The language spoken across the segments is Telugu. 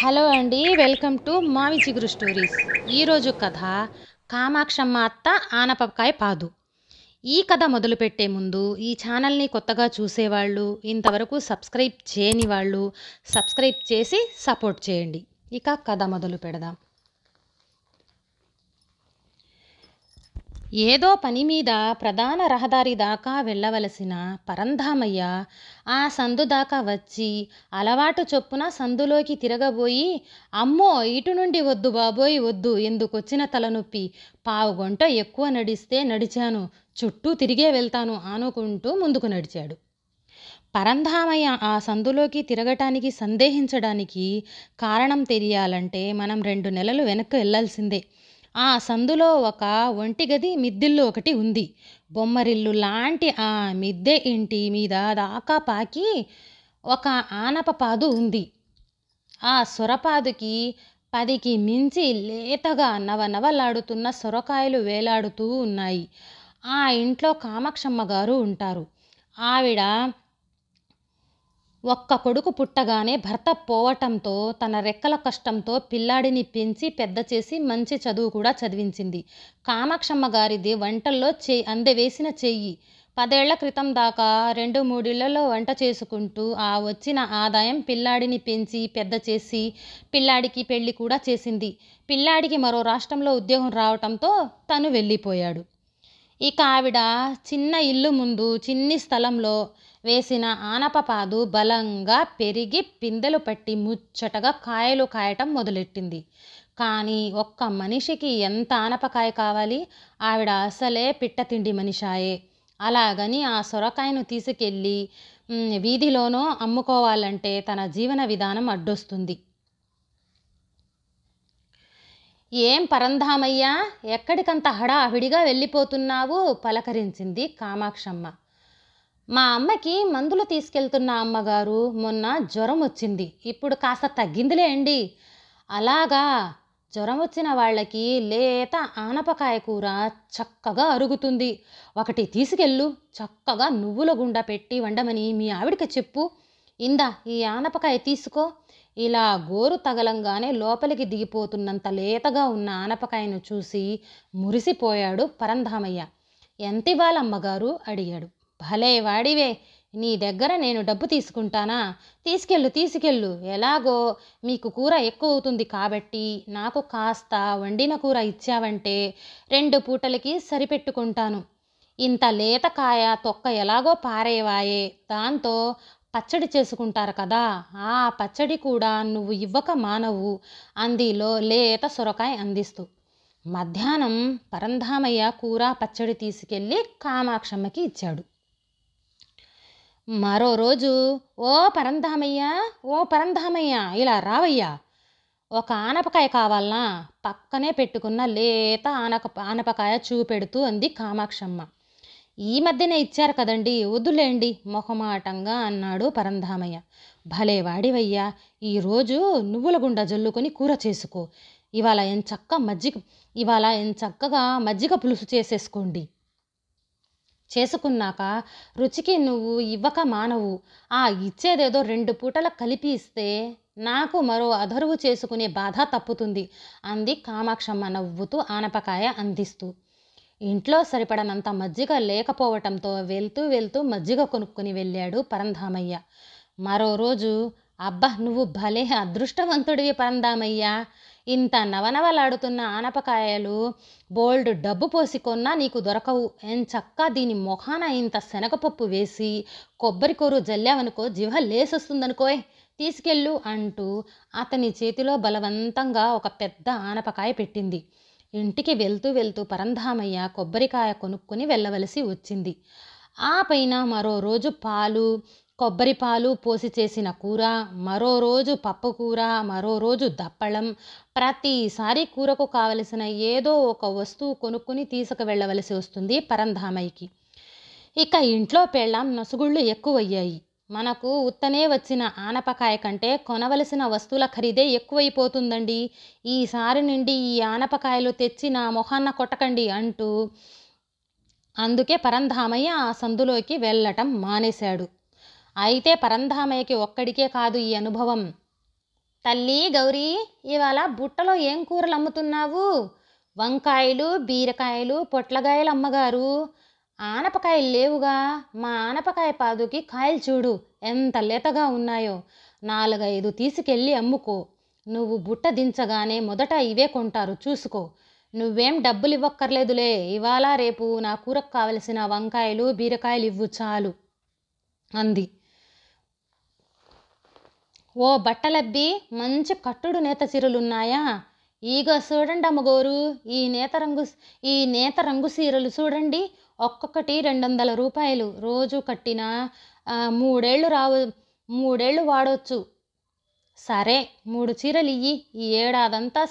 హలో అండి, వెల్కమ్ టు మావి చిగురు స్టోరీస్. ఈరోజు కథ కామాక్షమ్మ అత్త ఆనపకాయ పాదు. ఈ కథ మొదలుపెట్టే ముందు ఈ ఛానల్ని కొత్తగా చూసేవాళ్ళు, ఇంతవరకు సబ్స్క్రైబ్ చేయని వాళ్ళు సబ్స్క్రైబ్ చేసి సపోర్ట్ చేయండి. ఇక కథ మొదలు పెడదాం. ఏదో పని మీద ప్రధాన రహదారి దాకా వెళ్ళవలసిన పరంధామయ్య ఆ సందు దాకా వచ్చి అలవాటు చొప్పున సందులోకి తిరగబోయి, అమ్మో ఇటు నుండి వద్దు బాబోయ్ వద్దు, ఎందుకొచ్చిన తలనొప్పి, పావుగంట ఎక్కువ నడిస్తే నడిచాను, చుట్టూ తిరిగే వెళ్తాను అనుకుంటూ ముందుకు నడిచాడు. పరంధామయ్య ఆ సందులోకి తిరగటానికి సందేహించడానికి కారణం తెలియాలంటే మనం 2 నెలలు వెనక్కి వెళ్ళాల్సిందే. ఆ సందులో ఒక ఒంటిగది మిద్దిల్లు ఒకటి ఉంది. బొమ్మరిల్లు లాంటి ఆ మిద్దె ఇంటి మీద దాకా పాకి ఒక ఆనపపాదు ఉంది. ఆ సొరపాదుకి 10కి మించి లేతగా నవనవలాడుతున్న సొరకాయలు వేలాడుతూ ఉన్నాయి. ఆ ఇంట్లో కామాక్షమ్మ గారు ఉంటారు. ఆవిడ ఒక్క కొడుకు పుట్టగానే భర్త పోవటంతో తన రెక్కల కష్టంతో పిల్లాడిని పెంచి పెద్ద చేసి మంచి చదువు కూడా చదివించింది. కామాక్షమ్మ గారిది వంటల్లో అందవేసిన చెయ్యి. 10 ఏళ్ల క్రితం దాకా 2-3 ఇళ్లలో వంట చేసుకుంటూ ఆ వచ్చిన ఆదాయం పిల్లాడిని పెంచి పెద్ద చేసి పిల్లాడికి పెళ్లి కూడా చేసింది. పిల్లాడికి మరో రాష్ట్రంలో ఉద్యోగం రావటంతో తను వెళ్ళిపోయాడు. ఇక ఆవిడ చిన్న ఇల్లు ముందు చిన్ని స్థలంలో వేసిన ఆనపపాదు బలంగా పెరిగి పిందెలు పట్టి ముచ్చటగా కాయలు కాయటం మొదలెట్టింది. కానీ ఒక్క మనిషికి ఎంత ఆనపకాయ కావాలి? ఆవిడ అసలే పిట్ట తిండి మనిషాయే. అలాగని ఆ సొరకాయను తీసుకెళ్ళి వీధిలోనో అమ్ముకోవాలంటే తన జీవన విధానం అడ్డొస్తుంది. ఏం పరంధామయ్యా, ఎక్కడికంత హడావిడిగా వెళ్ళిపోతున్నావు? పలకరించింది కామాక్షమ్మ. మా అమ్మకి మందులు తీసుకెళ్తున్న అమ్మగారు, మొన్న జ్వరం వచ్చింది, ఇప్పుడు కాస్త తగ్గిందిలేండి. అలాగా, జ్వరం వచ్చిన వాళ్ళకి లేత ఆనపకాయ కూర చక్కగా అరుగుతుంది. ఒకటి తీసుకెళ్ళు, చక్కగా నువ్వుల గుండ పెట్టి వండమని మీ ఆవిడకి చెప్పు. ఇందా ఈ ఆనపకాయ తీసుకో. ఇలా గోరు తగలంగానే లోపలికి దిగిపోతున్నంత లేతగా ఉన్న ఆనపకాయను చూసి మురిసిపోయాడు పరంధామయ్య. ఎంతివ్వాలమ్మగారు అడిగాడు. భలే వాడివే, నీ దగ్గర నేను డబ్బు తీసుకుంటానా? తీసుకెళ్ళు, ఎలాగో మీకు కూర ఎక్కువ అవుతుంది కాబట్టి నాకు కాస్త వండిన కూర ఇచ్చావంటే 2 పూటలకి సరిపెట్టుకుంటాను. ఇంత లేత కాయ తొక్క ఎలాగో పారేవాయే, దాంతో పచ్చడి చేసుకుంటారు కదా, ఆ పచ్చడి కూడా నువ్వు ఇవ్వక మానవు అందిలో లేత సొరకాయ అందిస్తూ. మధ్యాహ్నం పరంధామయ్య కూర పచ్చడి తీసుకెళ్ళి కామాక్షమ్మకి ఇచ్చాడు. మరో రోజు, ఓ పరంధామయ్య ఇలా రావయ్యా, ఒక ఆనపకాయ కావాలనా? పక్కనే పెట్టుకున్న లేత ఆనపకాయ చూపెడుతూ అంది కామాక్షమ్మ. ఈ మధ్యనే ఇచ్చారు కదండి, వద్దులేండి మొహమాటంగా అన్నాడు పరంధామయ్య. భలే వాడివయ్యా, ఈరోజు నువ్వుల గుండ జల్లుకొని కూర చేసుకో. ఇవాళ ఎంచక్కగా మజ్జిగ పులుసు చేసుకున్నాక రుచికి నువ్వు ఇవ్వక మానవు. ఆ ఇచ్చేదేదో 2 పూటల కలిపి ఇస్తే నాకు మరో అధరువు చేసుకునే బాధ తప్పుతుంది అంది కామాక్షమ్మ నవ్వుతూ ఆనపకాయ అందిస్తూ. ఇంట్లో సరిపడనంత మజ్జిగ లేకపోవటంతో వెళ్తూ మజ్జిగ కొనుక్కొని వెళ్ళాడు పరంధామయ్య. మరో రోజు, అబ్బా నువ్వు భలే అదృష్టవంతుడివి పరంధామయ్య, ఇంత నవనవలాడుతున్న ఆనపకాయలు బోల్డ్ డబ్బు పోసి కొన్నా నీకు దొరకవు. ఎంచక్కా దీని మొఖాన ఇంత శనగపప్పు వేసి కొబ్బరి కూర జల్లావనుకో జివ లేసొస్తుందనుకోయ్, తీసుకెళ్ళు అంటూ అతని చేతిలో బలవంతంగా ఒక పెద్ద ఆనపకాయ పెట్టింది. ఇంటికి వెళ్తూ పరంధామయ్య కొబ్బరికాయ కొనుక్కొని వెళ్ళవలసి వచ్చింది. ఆ పైన మరో రోజు కొబ్బరి పాలు పోసి చేసిన కూర, మరో రోజు పప్పు కూర, మరో రోజు దప్పడం. ప్రతిసారి కూరకు కావలసిన ఏదో ఒక వస్తువు కొనుక్కొని తీసుకువెళ్ళవలసి వస్తుంది పరంధామయ్యకి. ఇక ఇంట్లో పెళ్ళాం నసుగుళ్ళు ఎక్కువయ్యాయి. మనకు ఉత్తనే వచ్చిన ఆనపకాయ కంటే కొనవలసిన వస్తువుల ఖరీదే ఎక్కువైపోతుందండి. ఈసారి నుండి ఈ ఆనపకాయలు తెచ్చి నా మొహాన్న కొట్టకండి అంటూ అందుకే పరంధామయ్య ఆ సందులోకి వెళ్ళటం మానేశాడు. అయితే పరంధామయ్యకి ఒక్కడికే కాదు ఈ అనుభవం. తల్లి గౌరీ, ఇవాళ బుట్టలో ఏం కూరలు అమ్ముతున్నావు? వంకాయలు, బీరకాయలు, పొట్లకాయలు అమ్మగారు. ఆనపకాయలు లేవుగా. మా ఆనపకాయ పాదుకి కాయలు చూడు ఎంత లేతగా ఉన్నాయో. 4-5 తీసుకెళ్ళి అమ్ముకో. నువ్వు బుట్ట దించగానే మొదట ఇవే కొంటారు, చూసుకో. నువ్వేం డబ్బులు ఇవ్వక్కర్లేదులే. ఇవాళ రేపు నా కూరకు కావలసిన వంకాయలు, బీరకాయలు ఇవ్వు చాలు అంది. ఓ బట్టలబ్బి, మంచి కట్టుడు నేత చీరలున్నాయా? ఈగో చూడండి అమ్మగోరు, ఈ నేత రంగు చీరలు చూడండి. ఒక్కొక్కటి 200 రూపాయలు. రోజు కట్టినా 3 ఏళ్ళు వాడొచ్చు. సరే, 3 చీరలు ఇయ్యి. ఈ ఏడాదంతా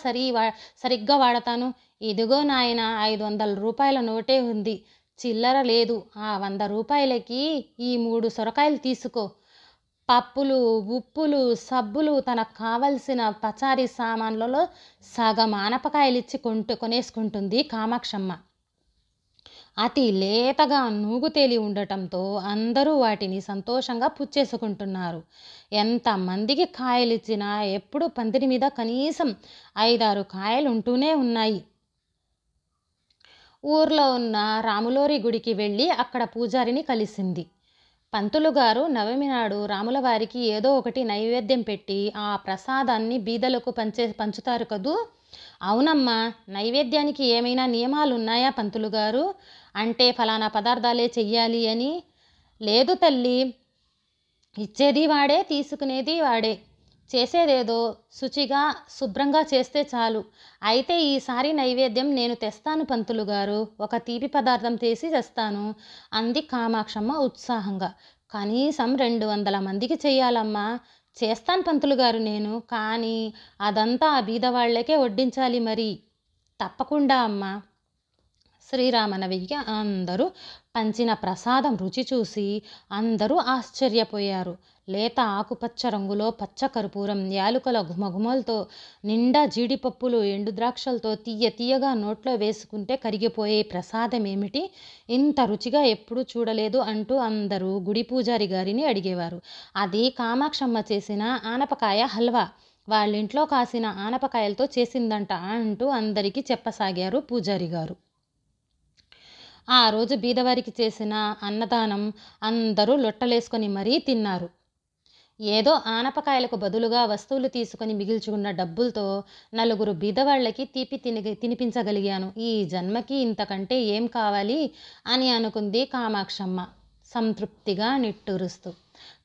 సరిగ్గా వాడతాను. ఇదిగో నాయన, 500 రూపాయల నోటే ఉంది, చిల్లర లేదు. ఆ 100 రూపాయలకి ఈ 3 సొరకాయలు తీసుకో. పప్పులు, ఉప్పులు, సబ్బులు, తనకు కావలసిన పచారీ సామాన్లలో సగం ఆనపకాయలిచ్చి కొనేసుకుంటుంది కామాక్షమ్మ. అతి లేతగా నూగు తేలి ఉండటంతో అందరూ వాటిని సంతోషంగా పుచ్చేసుకుంటున్నారు. ఎంతమందికి కాయలిచ్చినా ఎప్పుడు పందిరి మీద కనీసం 5-6 కాయలు ఉంటూనే ఉన్నాయి. ఊర్లో ఉన్న రాములోరి గుడికి వెళ్ళి అక్కడ పూజారిని కలిసింది. పంతులు గారు నవమి నాడు రాములవారికి ఏదో ఒకటి నైవేద్యం పెట్టి ఆ ప్రసాదాన్ని బీదలకు పంచుతారు కదూ? అవునమ్మా. నైవేద్యానికి ఏమైనా నియమాలున్నాయా పంతులు గారు? అంటే ఫలానా పదార్థాలే చెయ్యాలి అని? లేదు తల్లి, ఇచ్చేది వాడే, తీసుకునేది వాడే. చేసేదేదో శుచిగా శుభ్రంగా చేస్తే చాలు. అయితే ఈసారి నైవేద్యం నేను తెస్తాను పంతులు గారు. ఒక తీపి పదార్థం తెస్తాను అంది కామాక్షమ్మ ఉత్సాహంగా. కనీసం 200 మందికి చెయ్యాలమ్మా. చేస్తాను పంతులు గారు నేను. కానీ అదంతా ఆ బీదవాళ్లకే వడ్డించాలి మరి. తప్పకుండా అమ్మా. శ్రీరామనవమికి అందరూ పంచిన ప్రసాదం రుచి చూసి అందరూ ఆశ్చర్యపోయారు. లేత ఆకుపచ్చ రంగులో పచ్చ కర్పూరం, యాలుకల ఘుమఘుమలతో నిండా జీడిపప్పులు, ఎండు ద్రాక్షలతో తీయగా నోట్లో వేసుకుంటే కరిగిపోయే ప్రసాదం ఏమిటి? ఇంత రుచిగా ఎప్పుడూ చూడలేదు అంటూ అందరూ గుడి పూజారి గారిని అడిగేవారు. అది కామాక్షమ్మ చేసిన ఆనపకాయ హల్వా. వాళ్ళింట్లో కాసిన ఆనపకాయలతో చేసిందంట అంటూ అందరికీ చెప్పసాగారు పూజారి గారు. ఆ రోజు బీదవారికి చేసిన అన్నదానం అందరూ లొట్టలేసుకొని మరీ తిన్నారు. ఏదో ఆనపకాయలకు బదులుగా వస్తువులు తీసుకొని మిగిల్చుకున్న డబ్బులతో 4 బీదవాళ్లకి తీపి తినిపించగలిగాను. ఈ జన్మకి ఇంతకంటే ఏం కావాలి అని అనుకుంది కామాక్షమ్మ సంతృప్తిగా నిట్టూరుస్తూ.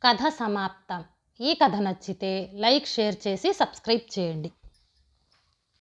కథ సమాప్తం. ఈ కథ నచ్చితే లైక్, షేర్ చేసి సబ్స్క్రైబ్ చేయండి.